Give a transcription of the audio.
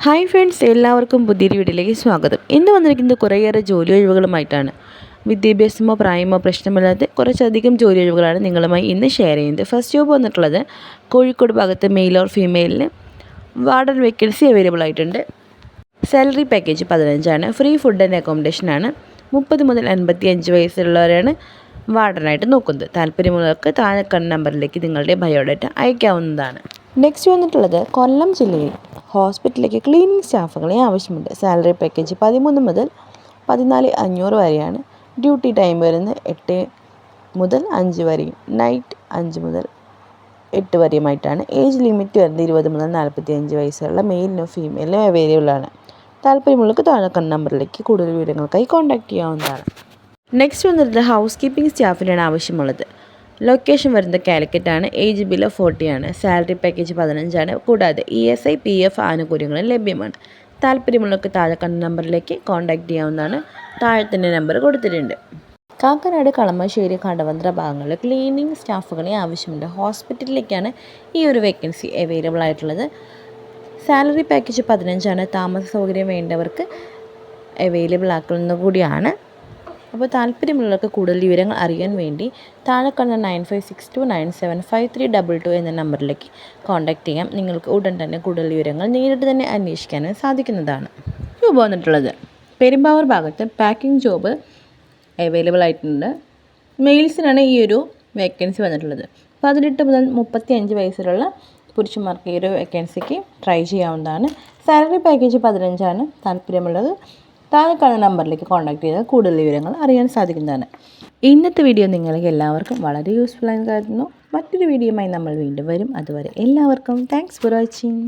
Hi friends, എല്ലാവർക്കും പുതിയൊരു വീഡിയോയിലേക്ക് സ്വാഗതം. ഇന്ന് വന്നിരിക്കുന്നത് കുറേയേറെ ജോലി ഒഴിവുകളുമായിട്ടാണ്. വിദ്യാഭ്യാസമോ പ്രായമോ പ്രശ്നമില്ലാത്ത കുറച്ചധികം ജോലി ഒഴിവുകളാണ് നിങ്ങളുമായി ഇന്ന് ഷെയർ ചെയ്യുന്നത്. ഫസ്റ്റ് ജോബ് വന്നിട്ടുള്ളത് കോഴിക്കോട് ഭാഗത്ത് മെയിൽ ഓർ ഫീമെയിലിന് വാർഡൻ വേക്കൻസി അവൈലബിൾ ആയിട്ടുണ്ട്. Salary package 15 free food and അക്കോമഡേഷനാണ്. 30 മുതൽ 55 വയസ്സുള്ളവരാണ് വാർഡനായിട്ട് നോക്കുന്നത്. താല്പര്യമുള്ളവർക്ക് താഴെ കണ്ട നമ്പറിലേക്ക് നിങ്ങളുടെ ബയോഡാറ്റ അയക്കാവുന്നതാണ്. നെക്സ്റ്റ് വന്നിട്ടുള്ളത് കൊല്ലം ജില്ലയിൽ ഹോസ്പിറ്റലിലേക്ക് ക്ലീനിങ് സ്റ്റാഫുകളെ ആവശ്യമുണ്ട്. സാലറി പാക്കേജ് 13 മുതൽ 14,500 വരെയാണ്. ഡ്യൂട്ടി ടൈം വരുന്നത് 8 മുതൽ 5 വരെയും നൈറ്റ് 5 മുതൽ 8 വരെയുമായിട്ടാണ്. ഏജ് ലിമിറ്റ് വരുന്നത് 20 മുതൽ 45 വയസ്സുള്ള മെയിലിനും ഫീമെയിലിനും അവൈലബിൾ ആണ്. താല്പര്യമുള്ളവർക്ക് താഴെ കണ്ട നമ്പറിലേക്ക് കൂടുതൽ വിവരങ്ങൾക്കായി കോൺടാക്റ്റ് ചെയ്യാവുന്നതാണ്. നെക്സ്റ്റ് വന്നിട്ട് ഹൗസ് കീപ്പിംഗ് സ്റ്റാഫിനാണ് ആവശ്യമുള്ളത്. ലൊക്കേഷൻ വരുന്നത് കാലിക്കറ്റാണ്. ഏജ് ബിലോ 40 ആണ്. സാലറി പാക്കേജ് 15 കൂടാതെ ESI PF ആനുകൂല്യങ്ങളും ലഭ്യമാണ്. താല്പര്യമുള്ളവർക്ക് താഴെ കണ്ട നമ്പറിലേക്ക് കോൺടാക്റ്റ് ചെയ്യാവുന്നതാണ്. താഴെ തന്നെ നമ്പർ കൊടുത്തിട്ടുണ്ട്. കാക്കനാട്, കളമശ്ശേരി, കടവന്ത്ര ഭാഗങ്ങളിൽ ക്ലീനിങ് സ്റ്റാഫുകളെ ആവശ്യമുണ്ട്. ഹോസ്പിറ്റലിലേക്കാണ് ഈ ഒരു വേക്കൻസി അവൈലബിൾ ആയിട്ടുള്ളത്. Salary package 15. താമസ സൗകര്യം വേണ്ടവർക്ക് അവൈലബിൾ ആക്കുന്ന കൂടിയാണ്. അപ്പോൾ താല്പര്യമുള്ളവർക്ക് കൂടുതൽ വിവരങ്ങൾ അറിയാൻ വേണ്ടി താഴെ കാണുന്ന 9562975322 എന്ന നമ്പറിലേക്ക് കോൺടാക്റ്റ് ചെയ്യാം. നിങ്ങൾക്ക് ഉടൻ തന്നെ കൂടുതൽ വിവരങ്ങൾ നേരിട്ട് തന്നെ അന്വേഷിക്കാനും സാധിക്കുന്നതാണ്. ജോബ് വന്നിട്ടുള്ളത് പെരുമ്പാവൂർ ഭാഗത്ത് പാക്കിംഗ് ജോബ് അവൈലബിൾ ആയിട്ടുണ്ട്. മെയിൽസിനാണ് ഈ ഒരു വേക്കൻസി വന്നിട്ടുള്ളത്. 18 മുതൽ 35 വയസ്സിലുള്ള പുരുഷന്മാർക്ക് ഈ ഒരു വേക്കൻസിക്ക് ട്രൈ ചെയ്യാവുന്നതാണ്. Salary package 15. താല്പര്യമുള്ളത് താഴെ കാണുന്ന നമ്പറിലേക്ക് കോൺടാക്ട് ചെയ്താൽ കൂടുതൽ വിവരങ്ങൾ അറിയാൻ സാധിക്കുന്നതാണ്. ഇന്നത്തെ വീഡിയോ നിങ്ങൾക്ക് എല്ലാവർക്കും വളരെ യൂസ്ഫുൾ ആയി കരുതുന്നു. മറ്റൊരു വീഡിയോയുമായി നമ്മൾ വീണ്ടും വരും. അതുവരെ എല്ലാവർക്കും താങ്ക്സ് ഫോർ വാച്ചിങ്.